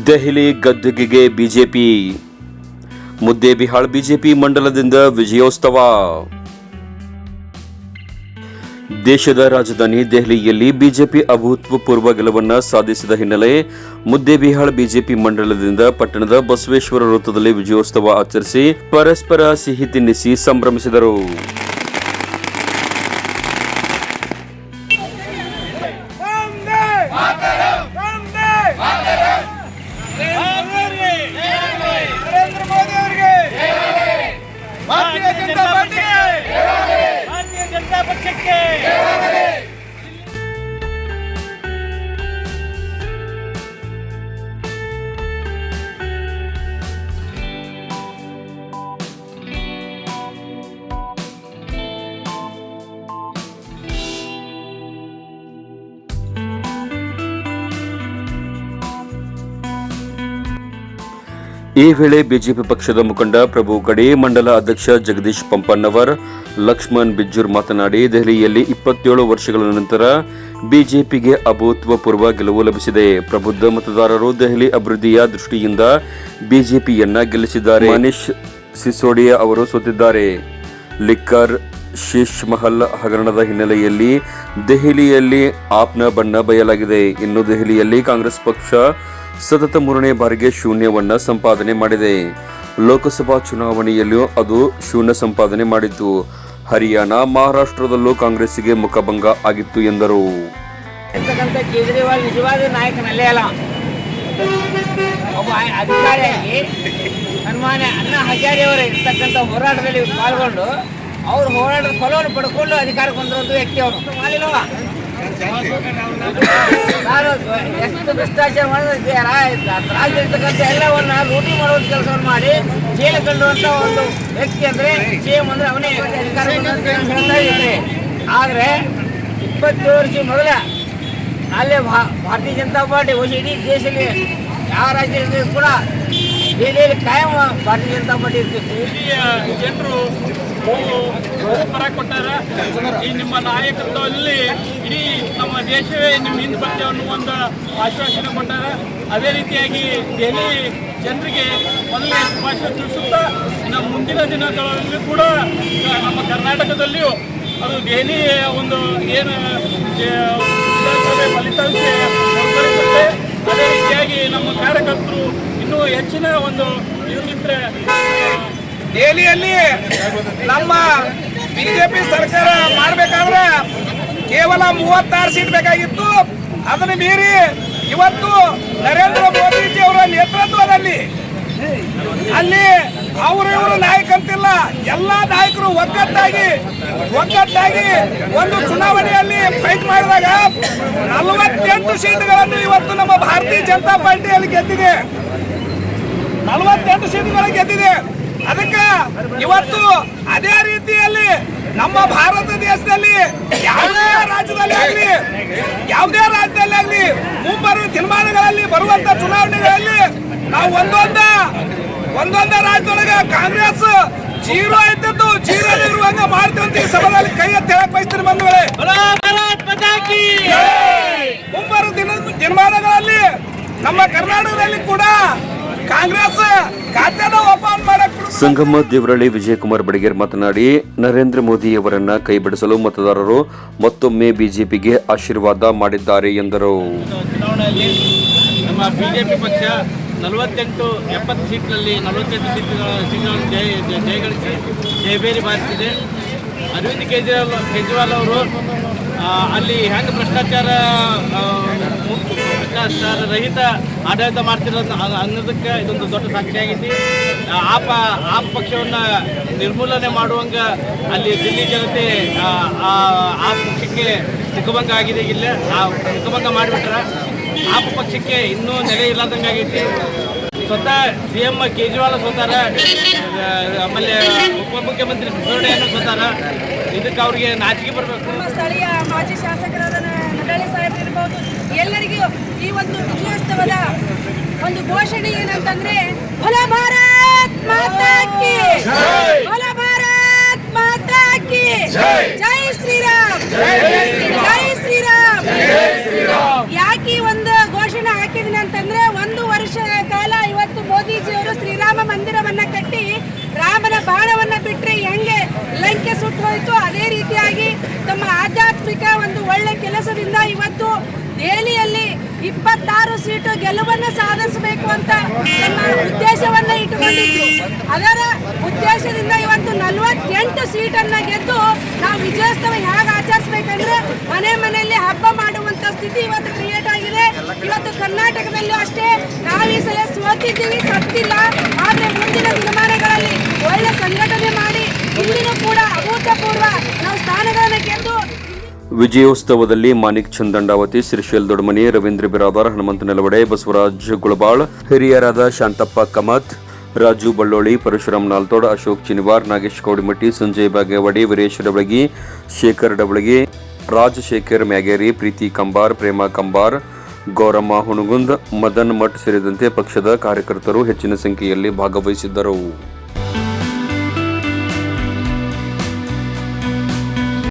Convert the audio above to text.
Delhi ಗದ್ದುಗೆಗೆ BJP. Muddebihal BJP ಮಂಡಲದಿಂದ ವಿಜಯೋತ್ಸವ. ದೇಶದ ರಾಜಧಾನಿ ದೆಹಲಿಯಲ್ಲಿ ಬಿಜೆಪಿ ಅಭೂತಪೂರ್ವ ಗೆಲುವನ್ನು ಸಾಧಿಸಿದ ಹಿನ್ನೆಲೆ ಮುದ್ದೇಬಿಹಾಳ್ ಬಿಜೆಪಿ ಮಂಡಲದಿಂದ ಪಟ್ಟಣದ ಬಸವೇಶ್ವರ ವೃತ್ತದಲ್ಲಿ ವಿಜಯೋತ್ಸವ ಆಚರಿಸಿ ಪರಸ್ಪರ ಸಿಹಿ ತಿನ್ನಿಸಿ ಸಂಭ್ರಮಿಸಿದರು. ಈ ವೇಳೆ ಬಿಜೆಪಿ ಪಕ್ಷದ ಮುಖಂಡ ಪ್ರಭು ಗಡಿ, ಮಂಡಲ ಅಧ್ಯಕ್ಷ ಜಗದೀಶ್ ಪಂಪನ್ನವರ್, ಲಕ್ಷ್ಮಣ್ ಬಿಜ್ಜೂರ್ ಮಾತನಾಡಿ, ದೆಹಲಿಯಲ್ಲಿ 27 ವರ್ಷಗಳ ನಂತರ ಬಿಜೆಪಿಗೆ ಅಭೂತಪೂರ್ವ ಗೆಲುವು ಲಭಿಸಿದೆ. ಪ್ರಬುದ್ಧ ಮತದಾರರು ದೆಹಲಿ ಅಭಿವೃದ್ಧಿಯ ದೃಷ್ಟಿಯಿಂದ ಬಿಜೆಪಿಯನ್ನ ಗೆಲ್ಲಿಸಿದ್ದಾರೆ. ಮನೀಶ್ ಸಿಸೋಡಿಯಾ ಅವರು ಸೋತಿದ್ದಾರೆ. ಲಿಕ್ಕರ್ ಶೀಶ್ ಮಹಲ್ ಹಗರಣದ ಹಿನ್ನೆಲೆಯಲ್ಲಿ ದೆಹಲಿಯಲ್ಲಿ ಆಪ್ನ ಬಣ್ಣ ಬಯಲಾಗಿದೆ. ಇನ್ನು ದೆಹಲಿಯಲ್ಲಿ ಕಾಂಗ್ರೆಸ್ ಪಕ್ಷ ಸತತ 3ನೇ ಬಾರಿಗೆ ಶೂನ್ಯವನ್ನ ಸಂಪಾದನೆ ಮಾಡಿದೆ. ಲೋಕಸಭಾ ಚುನಾವಣೆಯಲ್ಲೂ ಅದು ಶೂನ್ಯ ಸಂಪಾದನೆ ಮಾಡಿತ್ತು. ಹರಿಯಾಣ, ಮಹಾರಾಷ್ಟ್ರದಲ್ಲೂ ಕಾಂಗ್ರೆಸ್ಸಿಗೆ ಮುಖಭಂಗ ಆಗಿತ್ತು ಎಂದರು. ಕೇಜ್ರಿವಾಲ್ ನಿಜವಾದ ನಾಯಕನಲ್ಲೇ ಅಲ್ಲ, ಒಬ್ಬ ಅಧಿಕಾರಿಯಾಗಿ ಸನ್ಮಾನ್ಯ ಅಣ್ಣಾ ಹಜಾರೆ ಅವರ ಇರ್ತಕ್ಕಂಥ ಹೋರಾಟದಲ್ಲಿ ಪಾಲ್ಗೊಂಡು ಅವ್ರ ಹೋರಾಟದ ಫಲವನ್ನು ಪಡ್ಕೊಂಡು ಅಧಿಕಾರಕ್ಕೆ ಬಂದಿರೋದು ವ್ಯಕ್ತಿ ಅವರು. ಮಾಡಿಲ್ವಾ? ನಾನು ಎಷ್ಟು ಭ್ರಷ್ಟಾಚಾರ ಮಾಡಿದ್ರೆ ರಾಜ್ಯದಲ್ಲಿರ್ತಕ್ಕಂಥ ಎಲ್ಲವನ್ನ ಲೂಟಿ ಮಾಡುವಂಥ ಕೆಲಸವನ್ನು ಮಾಡಿ ಜೈಲು ಕಂಡುವಂಥ ಒಂದು ವ್ಯಕ್ತಿ ಅಂದರೆ ಸಿಎಂ ಅಂದರೆ ಅವನೇ ಅಧಿಕಾರ ಹೇಳ್ತಾ ಇದ್ದಾರೆ. ಆದರೆ 27 ವರ್ಷ ಮೊದಲ ಅಲ್ಲೇ ಭಾರತೀಯ ಜನತಾ ಪಾರ್ಟಿ ಇಡೀ ದೇಶದಲ್ಲಿ ಯಾವ ರಾಜ್ಯದಲ್ಲಿ ಕೂಡ ದೆಹಲಿಯಲ್ಲಿ ಕಾಯಂ ಭಾರತೀಯ ಜನತಾ ಪಾರ್ಟಿ ಇರ್ತಿತ್ತು. ಜನರು ಪರ ಕೊಟ್ಟಾರ. ಈ ನಿಮ್ಮ ನಾಯಕತ್ವದಲ್ಲಿ ಇಡೀ ನಮ್ಮ ದೇಶವೇ ನಿಮ್ಮ ಹಿಂದೆ ಬರ್ತೇವೆ ಅನ್ನೋ ಒಂದು ಆಶ್ವಾಸನೆ ಕೊಟ್ಟಾರ. ಅದೇ ರೀತಿಯಾಗಿ ದೆಹಲಿ ಜನರಿಗೆ ಮೊದಲನೇ ಶುಭಾಶಯ ತಿಳಿಸುತ್ತಾ ನಮ್ಮ ಮುಂದಿನ ದಿನಗಳಲ್ಲಿ ಕೂಡ ನಮ್ಮ ಕರ್ನಾಟಕದಲ್ಲಿಯೂ ಅದು ದೆಹಲಿಯ ಒಂದು ಏನು ವಿಧಾನಸಭೆ ಫಲಿತಾಂಶ ಹೊರಬರುತ್ತದೆ. ಅದೇ ರೀತಿಯಾಗಿ ನಮ್ಮ ಕಾರ್ಯಕರ್ತರು ಇನ್ನೂ ಹೆಚ್ಚಿನ ಒಂದು ಇರಲಿದ್ರೆ ದೆಹಲಿಯಲ್ಲಿ ನಮ್ಮ ಬಿಜೆಪಿ ಸರ್ಕಾರ ಮಾಡಬೇಕಾದ್ರೆ ಕೇವಲ 36 ಸೀಟ್ ಬೇಕಾಗಿತ್ತು. ಅದನ್ನು ಮೀರಿ ಇವತ್ತು ನರೇಂದ್ರ ಮೋದಿಜಿ ಅವರ ನೇತೃತ್ವದಲ್ಲಿ ಅಲ್ಲಿ ಇವರು ನಾಯಕಂತಿಲ್ಲ, ಎಲ್ಲ ನಾಯಕರು ಒಗ್ಗಟ್ಟಾಗಿ ಒಂದು ಚುನಾವಣೆಯಲ್ಲಿ ಫೈಟ್ ಮಾಡಿದಾಗ 48 ಸೀಟ್ಗಳನ್ನು ಇವತ್ತು ನಮ್ಮ ಭಾರತೀಯ ಜನತಾ ಪಾರ್ಟಿಯಲ್ಲಿ ಗೆದ್ದಿದೆ. 48 ಸೀಟ್ಗಳು ಗೆದ್ದಿದೆ. ಅದಕ್ಕೆ ಇವತ್ತು ಅದೇ ರೀತಿಯಲ್ಲಿ ನಮ್ಮ ಭಾರತ ದೇಶದಲ್ಲಿ ಯಾವುದೇ ರಾಜ್ಯದಲ್ಲಿ ಆಗಲಿ ಮುಂಬರುವ ದಿನಮಾನಗಳಲ್ಲಿ ಬರುವಂತ ಚುನಾವಣೆಗಳಲ್ಲಿ ನಾವು ಒಂದೊಂದೇ ರಾಜ್ಯದೊಳಗೆ ಕಾಂಗ್ರೆಸ್ ಜೀರೋ ಇದ್ದದ್ದು ಜೀರೋ ಇರುವಂಗ ಮಾಡ್ತೀವಿ ಅಂತ ಈ ಸಭೆಯಲ್ಲಿ ಕೈ ಎತ್ತಿ ಹೇಳಕ್ ಬಯಸ್ತೀನಿ. ಬಂಧುಗಳೇ, ಮುಂಬರುವ ದಿನಮಾನಗಳಲ್ಲಿ ನಮ್ಮ ಕರ್ನಾಟಕದಲ್ಲಿ ಕೂಡ ಕಾಂಗ್ರೆಸ್ ಖಾತೆನ ಓಪನ್ ಮಾಡಕ್ಕೆ ಸಂಗಮ ದೇವರಳ್ಳಿ ವಿಜಯಕುಮಾರ್ ಬಡಿಗೇರ್ ಮಾತನಾಡಿ, ನರೇಂದ್ರ ಮೋದಿಯವರನ್ನ ಕೈಬಿಡಿಸಲು ಮತದಾರರು ಮತ್ತೊಮ್ಮೆ ಬಿಜೆಪಿಗೆ ಆಶೀರ್ವಾದ ಮಾಡಿದ್ದಾರೆ ಎಂದರು. ಚುನಾವಣೆಯಲ್ಲಿ ನಮ್ಮ ಬಿಜೆಪಿ ಪಕ್ಷ 70 ಸೀಟ್ಗಳಲ್ಲಿ 48 ಸೀಟ್ಗಳನ್ನು ಜಯಗಳಿಸಿ ಜಯಬೇರಿ ಬಾರಿಸಿದೆ. ಅರವಿಂದ್ ಕೇಜ್ರಿವಾಲ್ ಅವರು ಅಲ್ಲಿ ಹೆಂಗೆ ಭ್ರಷ್ಟಾಚಾರ ರಹಿತ ಆಡಳಿತ ಮಾಡ್ತಿರೋದು ಅನ್ನೋದಕ್ಕೆ ಇದೊಂದು ದೊಡ್ಡ ಸಾಕ್ಷಿಯಾಗಿದೆ. ಆ ಪಕ್ಷವನ್ನು ನಿರ್ಮೂಲನೆ ಮಾಡುವಂಗ ಅಲ್ಲಿ ದಿಲ್ಲಿ ಜನತೆ ಆ ಪಕ್ಷಕ್ಕೆ ಮುಖಭಂಗ ಆಗಿದೆ. ಇಲ್ಲ ಮುಖಭಂಗ ಮಾಡಿಬಿಟ್ರೆ ಆ ಪಕ್ಷಕ್ಕೆ ಇನ್ನೂ ನೆಲೆ ಇಲ್ಲದಂಗಾಗೈತಿ. ಸ್ವತಃ CM ಕೇಜ್ರಿವಾಲ್ ಸೋತಾರ, ಆಮೇಲೆ ಉಪಮುಖ್ಯಮಂತ್ರಿ ಸಿಸೋಡಿಯನ್ನು ಸೋತಾರ. ಇದಕ್ಕೆ ಅವ್ರಿಗೆ ನಾಚಿಕೆ ಬರಬೇಕು. ಸ್ಥಳೀಯ ಮಾಜಿ ಶಾಸಕರಾದ ನಡಾಳೆ ಸಾಹೇಬ್ ಇರಬಹುದು, ಎಲ್ಲರಿಗೂ ಈ ಒಂದು ವಿಜಯೋತ್ಸವದ ಒಂದು ಘೋಷಣೆ ಏನಂತಂದ್ರೆ ಭೋಲಾ ಭಾರತ್ ಮಾತಾ ಕಿ ಭೋಲಾ ಭಾರತ್ ಮಾತಾ ಕಿ ಜೈ ಶ್ರೀರಾಮ್ ಯಾಕೆ ಒಂದು ಘೋಷಣೆ ಹಾಕಿದೀನಿ ಅಂತಂದ್ರೆ 1 ವರ್ಷ ಆಕಸ್ಮಿಕ ಒಂದು ಒಳ್ಳೆ ಕೆಲಸದಿಂದ ಇವತ್ತು ದೆಹಲಿಯಲ್ಲಿ 26 ಸೀಟು ಗೆಲುವನ್ನು ಸಾಧಿಸಬೇಕು ಅಂತ ನಮ್ಮ ಉದ್ದೇಶವನ್ನ ಇಟ್ಟುಕೊಂಡಿದ್ದು, ಅದರ ಉದ್ದೇಶದಿಂದ ಇವತ್ತು 48 ಸೀಟನ್ನ ಗೆದ್ದು ನಾವು ವಿಜಯೋತ್ಸವ ಹೇಗೆ ಆಚರಿಸಬೇಕಂದ್ರೆ ಮನೆಯಲ್ಲಿ ಹಬ್ಬ ಮಾಡುವಂತ ಸ್ಥಿತಿ ಇವತ್ತು ಕ್ರಿಯೇಟ್ ಆಗಿದೆ. ಇವತ್ತು ಕರ್ನಾಟಕದಲ್ಲೂ ಅಷ್ಟೇ ನಾವು ಈ ಸಲ ಸೋತಿದ್ದೀವಿ, ಸತ್ತಿಲ್ಲ. ಆದ್ರೆ ಮುಂದಿನ ದಿನಮಾನಗಳಲ್ಲಿ ಒಳ್ಳೆ ಸಂಘಟನೆ ಮಾಡಿ ಇಲ್ಲಿನೂ ಕೂಡ ಅಭೂತಪೂರ್ವ ನಾವು ಸ್ಥಾನಗಳನ್ನು ಗೆದ್ದು ವಿಜಯೋತ್ಸವದಲ್ಲಿ ಮಾಣಿಕ್ ಚಂದ್ ದಂಡಾವತಿ, ಶ್ರೀಶೈಲ್ ದೊಡ್ಮನಿ, ರವೀಂದ್ರ ಬಿರಾದಾರ್, ಹನುಮಂತ ನೆಲವಡೆ, ಬಸವರಾಜ್ ಗುಳಬಾಳ್, ಹಿರಿಯರಾದ ಶಾಂತಪ್ಪ ಕಮತ್, ರಾಜು ಬಳ್ಳೋಳಿ, ಪರಶುರಾಮ್ ನಾಲ್ತೋಡ್, ಅಶೋಕ್ ಚಿನಿವಾರ್, ನಾಗೇಶ್ ಕೌಡಿಮಟ್ಟಿ, ಸಂಜಯ್ ಬಾಗೇವಾಡಿ, ವೀರೇಶ್ ಡಬಳಗಿ, ಶೇಖರ್ ಡಬಳಗಿ, ರಾಜಶೇಖರ್ ಮ್ಯಾಗೇರಿ, ಪ್ರೀತಿ ಕಂಬಾರ್, ಪ್ರೇಮಾ ಕಂಬಾರ್, ಗೌರಮ್ಮ ಹುಣಗುಂದ್, ಮದನ್ ಮಠ್ ಸೇರಿದಂತೆ ಪಕ್ಷದ ಕಾರ್ಯಕರ್ತರು ಹೆಚ್ಚಿನ ಸಂಖ್ಯೆಯಲ್ಲಿ ಭಾಗವಹಿಸಿದ್ದರು.